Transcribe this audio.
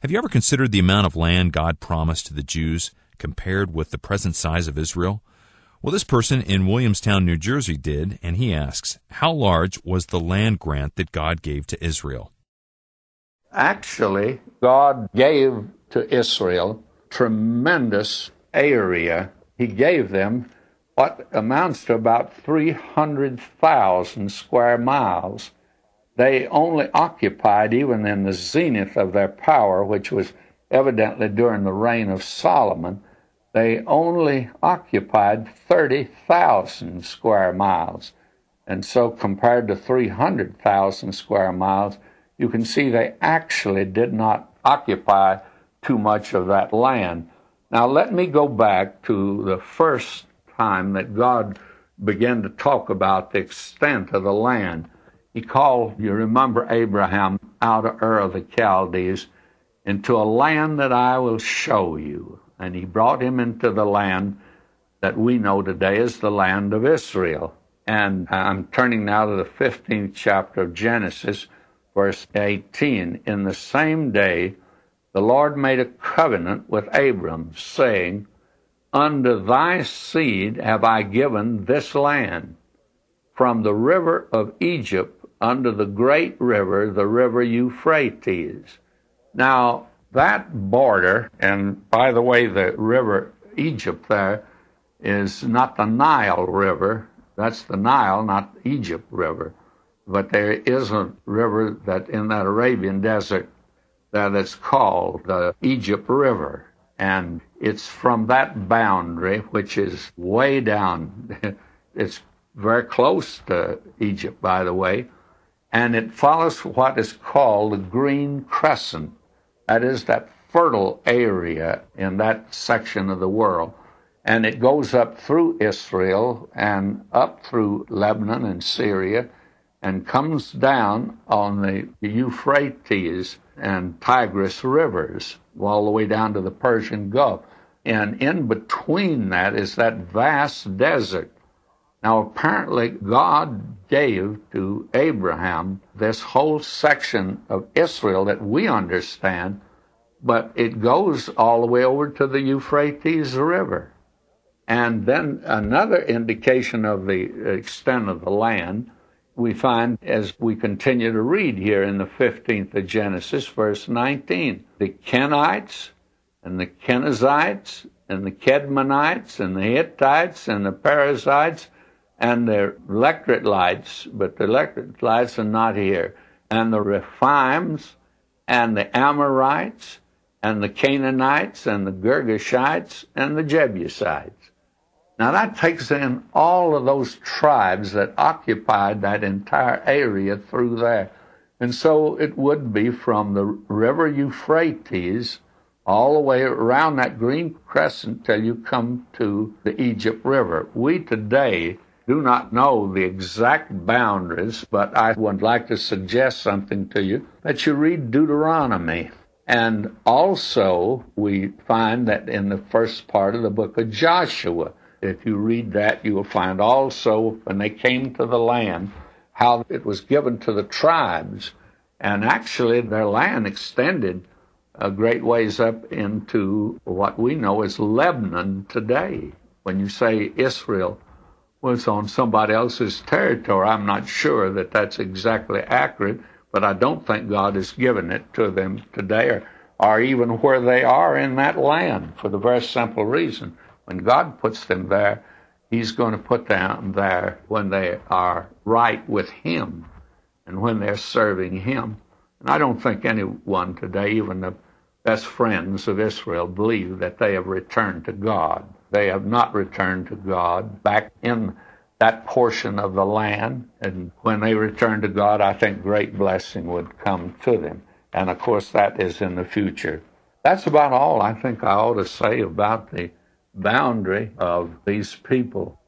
Have you ever considered the amount of land God promised to the Jews compared with the present size of Israel? Well, this person in Williamstown, New Jersey did, and he asks, how large was the land grant that God gave to Israel? Actually, God gave to Israel tremendous area. He gave them what amounts to about 300,000 square miles. They only occupied, even in the zenith of their power, which was evidently during the reign of Solomon, they only occupied 30,000 square miles. And so compared to 300,000 square miles, you can see they actually did not occupy too much of that land. Now let me go back to the first time that God began to talk about the extent of the land. He called, you remember, Abraham out of Ur of the Chaldees into a land that I will show you. And he brought him into the land that we know today as the land of Israel. And I'm turning now to the 15th chapter of Genesis, verse 18. In the same day, the Lord made a covenant with Abram, saying, unto thy seed have I given this land, from the river of Egypt unto the great river, the river Euphrates. Now, that border, and by the way, the river Egypt there is not the Nile River. That's the Nile, not Egypt River. But there is a river that in that Arabian desert that is called the Egypt River. And it's from that boundary, which is way down. It's very close to Egypt, by the way. And it follows what is called the Green Crescent. That is that fertile area in that section of the world. And it goes up through Israel and up through Lebanon and Syria and comes down on the Euphrates and Tigris rivers all the way down to the Persian Gulf. And in between that is that vast desert. Now, apparently, God gave to Abraham this whole section of Israel that we understand, but it goes all the way over to the Euphrates River. And then another indication of the extent of the land we find as we continue to read here in the 15th of Genesis, verse 19. The Kenites and the Kenizzites and the Kedmonites and the Hittites and the Perizzites and the Electrites, but the Electrites are not here, and the Rephaims and the Amorites and the Canaanites and the Girgashites and the Jebusites. Now that takes in all of those tribes that occupied that entire area through there. And so it would be from the river Euphrates all the way around that Green Crescent till you come to the Egypt River. We today do not know the exact boundaries, but I would like to suggest something to you, that you read Deuteronomy. And also we find that in the first part of the book of Joshua, if you read that, you will find also when they came to the land, how it was given to the tribes. And actually their land extended a great ways up into what we know as Lebanon today. When you say Israel was on somebody else's territory, I'm not sure that that's exactly accurate, but I don't think God has given it to them today or even where they are in that land, for the very simple reason. When God puts them there, He's going to put them there when they are right with Him and when they're serving Him. And I don't think anyone today, even the best friends of Israel, believe that they have returned to God. They have not returned to God back in that portion of the land. And when they return to God, I think great blessing would come to them. And of course, that is in the future. That's about all I think I ought to say about the boundary of these people.